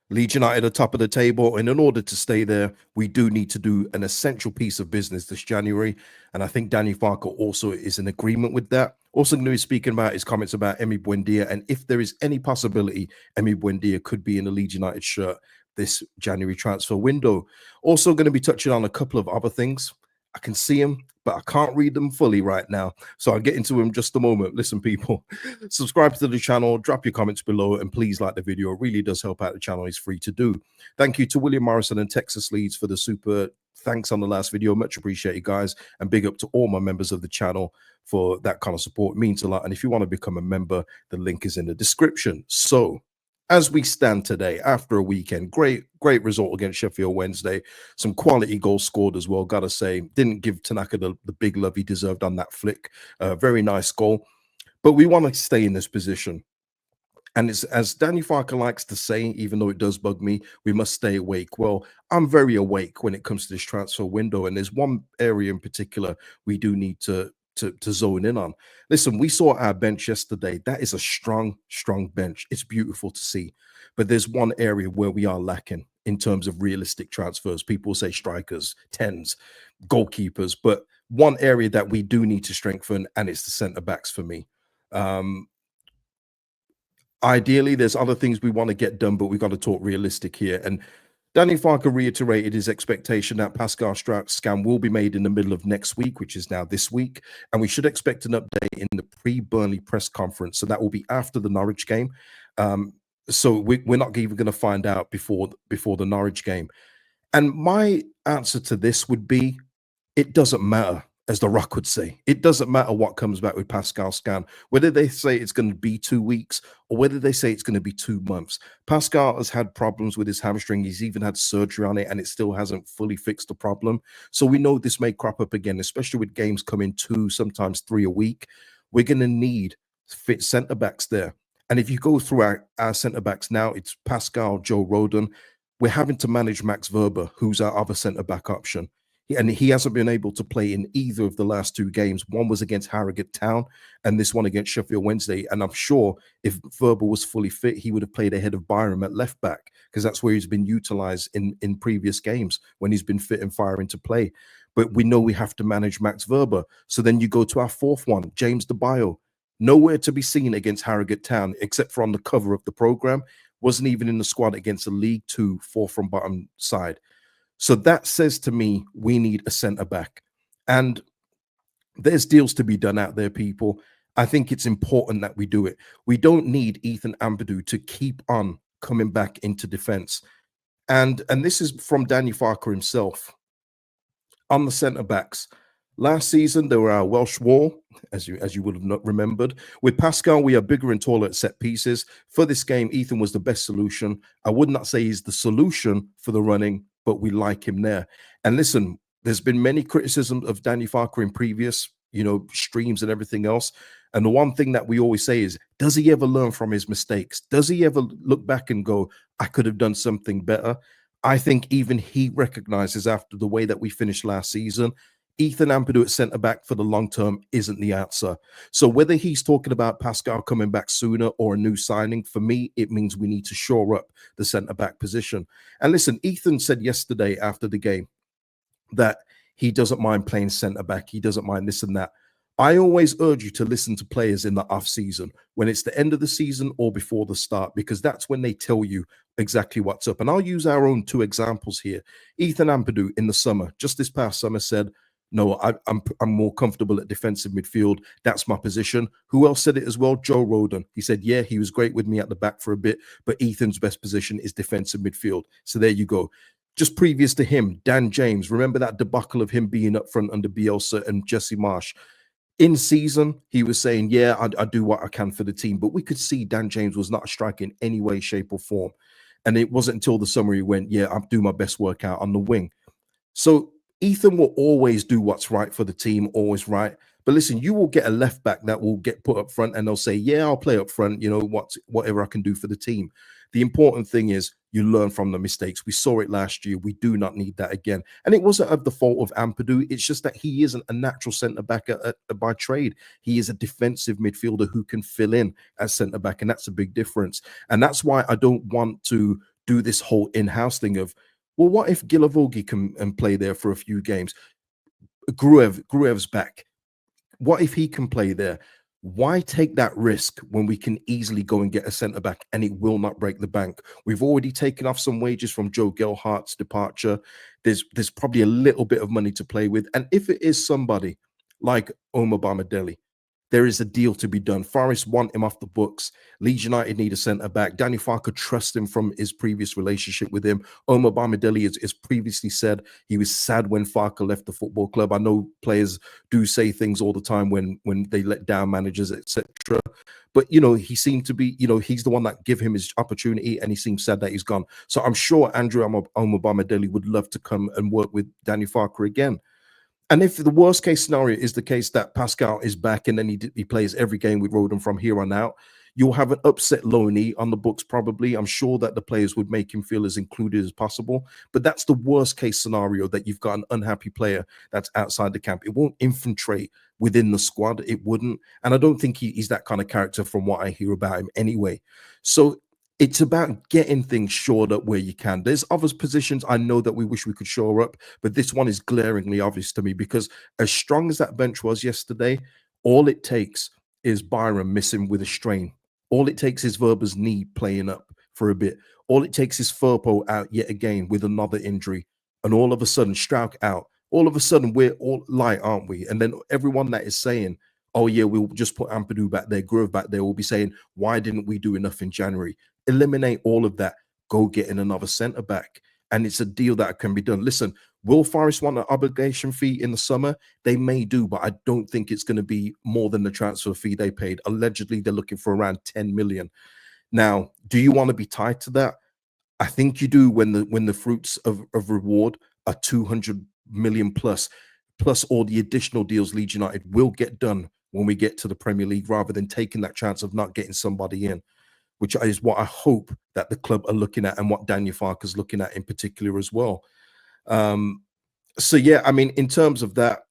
Leeds United are top of the table, and in order to stay there, we do need to do an essential piece of business this January. And I think Danny Farke also is in agreement with that. Also, going to be speaking about his comments about Emi Buendia, and if there is any possibility Emi Buendia could be in a Leeds United shirt this January transfer window. Also, going to be touching on a couple of other things. I can see him, but I can't read them fully right now. So I'll get into them just a moment. Listen, people, subscribe to the channel, drop your comments below, and please like the video. It really does help out the channel. It's free to do. Thank you to William Morrison and Texas Leeds for the super thanks on the last video. Much appreciated, guys. And big up to all my members of the channel for that kind of support. It means a lot. And if you want to become a member, the link is in the description. So as we stand today, after a weekend, great result against Sheffield Wednesday. Some quality goals scored as well, gotta say. Didn't give Tanaka the big love he deserved on that flick. Very nice goal. But we want to stay in this position. And it's, as Danny Farke likes to say, even though it does bug me, we must stay awake. Well, I'm very awake when it comes to this transfer window. And there's one area in particular we do need to zone in on. Listen, we saw our bench yesterday. That is a strong bench. It's beautiful to see. But there's one area where we are lacking in terms of realistic transfers. People say strikers, tens, goalkeepers, but one area that we do need to strengthen, and it's the centre backs for me. Ideally, there's other things we want to get done, but we've got to talk realistic here. And Danny Farke reiterated his expectation that Pascal Struijk scan will be made in the middle of next week, which is now this week. And we should expect an update in the pre-Burnley press conference. So that will be after the Norwich game. So we're not even going to find out before the Norwich game. And my answer to this would be, it doesn't matter. As The Rock would say, it doesn't matter what comes back with Pascal scan, whether they say it's going to be 2 weeks or whether they say it's going to be 2 months. Pascal has had problems with his hamstring. He's even had surgery on it, and it still hasn't fully fixed the problem. So we know this may crop up again, especially with games coming 2, sometimes 3 a week. We're going to need fit centre backs there. And if you go through our centre backs now, it's Pascal, Joe Rodon. We're having to manage Max Verber, who's our other centre back option. And he hasn't been able to play in either of the last 2 games. One was against Harrogate Town and this one against Sheffield Wednesday. And I'm sure if Verber was fully fit, he would have played ahead of Byram at left back, because that's where he's been utilized in previous games when he's been fit and firing to play. But we know we have to manage Max Verber. So then you go to our 4th one, James DeBio. Nowhere to be seen against Harrogate Town, except for on the cover of the program. Wasn't even in the squad against a League 2 4 from bottom side. So that says to me, we need a centre back. And there's deals to be done out there, people. I think it's important that we do it. We don't need Ethan Ampadu to keep on coming back into defence. And this is from Danny Farke himself. On the centre backs, last season they were our Welsh wall, as you would have not remembered. With Pascal, we are bigger and taller at set pieces. For this game, Ethan was the best solution. I would not say he's the solution for the running, but we like him there. And listen, there's been many criticisms of Danny Farke in previous, streams and everything else. And the one thing that we always say is, does he ever learn from his mistakes? Does he ever look back and go, I could have done something better? I think even he recognizes, after the way that we finished last season, Ethan Ampadu at centre back for the long term isn't the answer. So whether he's talking about Pascal coming back sooner or a new signing, for me, it means we need to shore up the centre back position. And listen, Ethan said yesterday after the game that he doesn't mind playing centre back. He doesn't mind this and that. I always urge you to listen to players in the off season, when it's the end of the season or before the start, because that's when they tell you exactly what's up. And I'll use our own 2 examples here. Ethan Ampadu in the summer, just this past summer, said, no, I'm more comfortable at defensive midfield. That's my position. Who else said it as well? Joe Rodon. He said, yeah, he was great with me at the back for a bit, but Ethan's best position is defensive midfield. So there you go. Just previous to him, Dan James. Remember that debacle of him being up front under Bielsa and Jesse Marsh? In season, he was saying, yeah, I do what I can for the team. But we could see Dan James was not a striker in any way, shape, or form. And it wasn't until the summer he went, yeah, I'll do my best work out on the wing. So Ethan will always do what's right for the team, always right. But listen, you will get a left back that will get put up front and they'll say, yeah, I'll play up front, whatever I can do for the team. The important thing is you learn from the mistakes. We saw it last year. We do not need that again. And it wasn't of the fault of Ampadu. It's just that he isn't a natural centre-back by trade. He is a defensive midfielder who can fill in as centre-back, and that's a big difference. And that's why I don't want to do this whole in-house thing of, well, what if Gilavogi can and play there for a few games? Gruev's back. What if he can play there? Why take that risk when we can easily go and get a centre back and it will not break the bank? We've already taken off some wages from Joe Gelhardt's departure. There's probably a little bit of money to play with. And if it is somebody like Omar Bamadeli, there is a deal to be done. Forest want him off the books. Leeds United need a centre back. Danny Farke trusts him from his previous relationship with him. Omar Bamadeli has previously said he was sad when Farke left the football club. I know players do say things all the time when they let down managers, etc. But he seemed to be, he's the one that give him his opportunity, and he seems sad that he's gone. So I'm sure Andrew Omar Bamadeli would love to come and work with Danny Farke again. And if the worst case scenario is the case that Pascal is back and then he plays every game with Rodon from here on out, you'll have an upset Loney on the books probably. I'm sure that the players would make him feel as included as possible. But that's the worst case scenario, that you've got an unhappy player that's outside the camp. It won't infiltrate within the squad. It wouldn't. And I don't think he's that kind of character from what I hear about him anyway. So it's about getting things shored up where you can. There's other positions I know that we wish we could shore up, but this one is glaringly obvious to me, because as strong as that bench was yesterday, all it takes is Byron missing with a strain. All it takes is Verba's knee playing up for a bit. All it takes is Firpo out yet again with another injury. And all of a sudden, Struijk out. All of a sudden, we're all light, aren't we? And then everyone that is saying, oh yeah, we'll just put Ampadu back there, Grove back there, will be saying, why didn't we do enough in January? Eliminate all of that. Go get in another centre back. And it's a deal that can be done. Listen, will Forest want an obligation fee in the summer? They may do, but I don't think it's going to be more than the transfer fee they paid. Allegedly, they're looking for around 10 million. Now, do you want to be tied to that? I think you do when the fruits of reward are 200 million plus all the additional deals Leeds United will get done when we get to the Premier League, rather than taking that chance of not getting somebody in, which is what I hope that the club are looking at, and what Daniel Farke is looking at in particular as well. So yeah, I mean, in terms of that,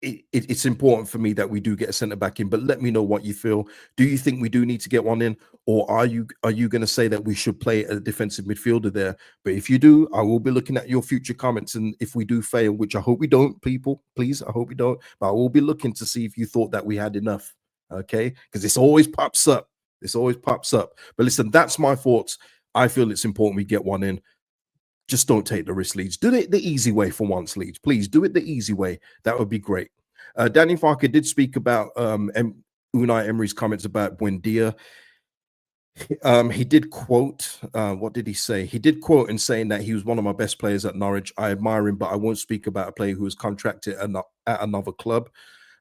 it's important for me that we do get a centre back in. But let me know what you feel. Do you think we do need to get one in, or are you going to say that we should play a defensive midfielder there? But if you do, I will be looking at your future comments, and if we do fail, which I hope we don't, people, please, I hope we don't, but I will be looking to see if you thought that we had enough. Okay, because this always pops up. This always pops up. But listen, that's my thoughts. I feel it's important we get one in. Just don't take the risk, Leeds. Do it the easy way for once, Leeds. Please do it the easy way. That would be great. Danny Farke did speak about Unai Emery's comments about Buendia. He did quote, what did he say? He did quote in saying that he was one of my best players at Norwich. I admire him, but I won't speak about a player who was contracted at another club.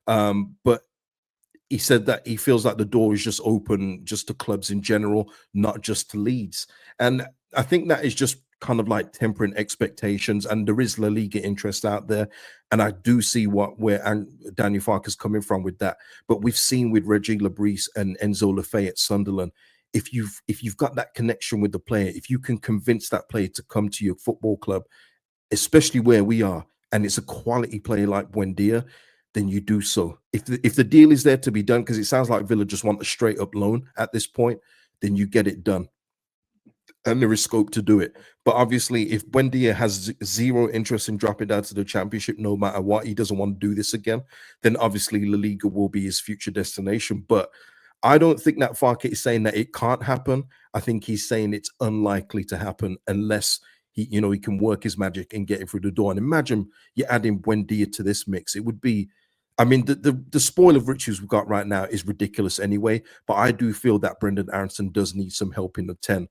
But he said that he feels like the door is just open just to clubs in general, not just to Leeds. And I think that is just kind of like tempering expectations. And there is La Liga interest out there. And I do see where Daniel Farke is coming from with that. But we've seen with Reggie Labrise and Enzo Lefebvre at Sunderland, if you've got that connection with the player, if you can convince that player to come to your football club, especially where we are, and it's a quality player like Buendia, then you do so. If the deal is there to be done, because it sounds like Villa just want a straight up loan at this point, then you get it done. And there is scope to do it. But obviously, if Buendia has zero interest in dropping down to the Championship, no matter what, he doesn't want to do this again, then obviously La Liga will be his future destination. But I don't think that Farke is saying that it can't happen. I think he's saying it's unlikely to happen unless he can work his magic and get it through the door. And imagine you're adding Buendia to this mix. It would be, I mean, the spoil of riches we've got right now is ridiculous anyway. But I do feel that Brendan Aronson does need some help in the 10.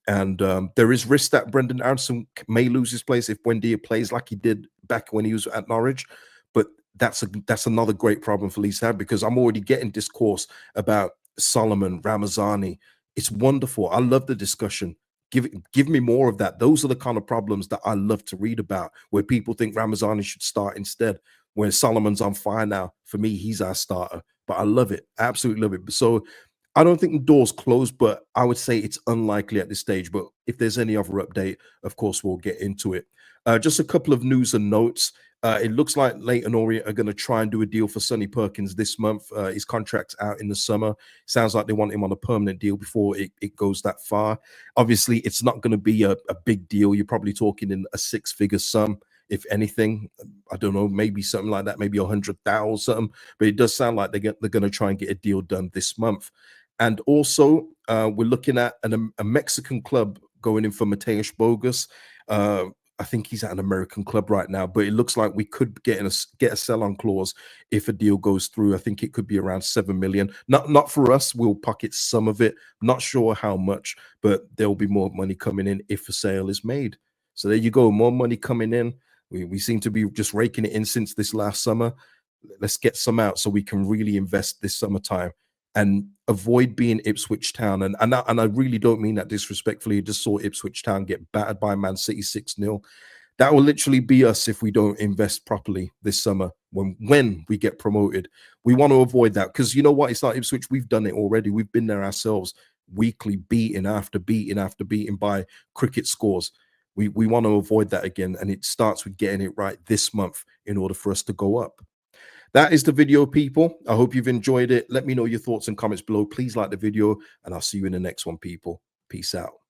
And there is risk that Brendan Aronson may lose his place if Buendia plays like he did back when he was at Norwich. But that's another great problem for Leeds to have, because I'm already getting discourse about Solomon, Ramazani. It's wonderful. I love the discussion. Give me more of that. Those are the kind of problems that I love to read about, where people think Ramazani should start instead, when Solomon's on fire now. For me, he's our starter. But I love it. Absolutely love it. So I don't think the door's closed, but I would say it's unlikely at this stage. But if there's any other update, of course, we'll get into it. Just a couple of news and notes. It looks like Leighton Orient are going to try and do a deal for Sonny Perkins this month. His contract's out in the summer. Sounds like they want him on a permanent deal before it goes that far. Obviously, it's not going to be a big deal. You're probably talking in a six-figure sum, if anything. I don't know, maybe something like that, maybe 100,000 something. But it does sound like they're going to try and get a deal done this month. And also, we're looking at a Mexican club going in for Mateusz Bogus. I think he's at an American club right now, but it looks like we could get a sell-on clause if a deal goes through. I think it could be around 7 million. Not for us. We'll pocket some of it. Not sure how much, but there will be more money coming in if a sale is made. So there you go. More money coming in. We seem to be just raking it in since this last summer. Let's get some out so we can really invest this summertime and avoid being Ipswich Town. And I really don't mean that disrespectfully. I just saw Ipswich Town get battered by Man City 6-0. That will literally be us if we don't invest properly this summer when we get promoted. We want to avoid that because you know what? It's like Ipswich. We've done it already. We've been there ourselves, weekly beating after beating after beating by cricket scores. We want to avoid that again. And it starts with getting it right this month in order for us to go up. That is the video, people. I hope you've enjoyed it. Let me know your thoughts and comments below. Please like the video, and I'll see you in the next one, people. Peace out.